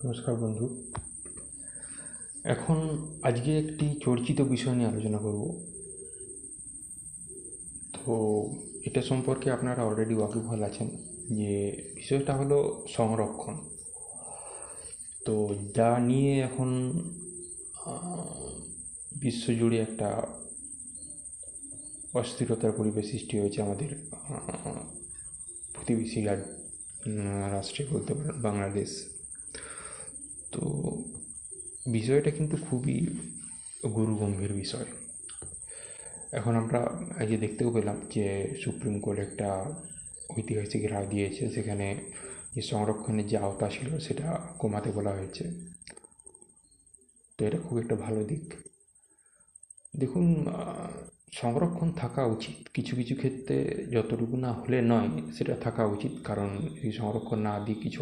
নমস্কার বন্ধু। আজকে একটি চর্চিত বিষয় নিয়ে আলোচনা করব। তো এটা সম্পর্কে আপনারা অলরেডি ওয়াকিবহাল আছেন যে বিষয়টা হলো সংরক্ষণ। তো যা নিয়ে এখন বিশ্বজুড়ে একটা অস্থিরতার পরিবেশ সৃষ্টি হয়েছে আমাদের প্রতিবেশী রাষ্ট্রে বলতে পারেন বাংলাদেশ। তো বিষয়টা কিন্তু খুবই গুরুগম্ভীর বিষয়। এখন আমরা আজকে দেখতেও পেলাম যে সুপ্রিম কোর্ট একটা ঐতিহাসিক রায় দিয়েছে, সেখানে যে সংরক্ষণের যে আওতা ছিল সেটা কমাতে বলা হয়েছে। তো এটা খুব একটা ভালো দিক। দেখুন, সংরক্ষণ থাকা উচিত কিছু কিছু ক্ষেত্রে, যতটুকু না হলে নয় সেটা থাকা উচিত, কারণ এই সংরক্ষণ না দিয়ে কিছু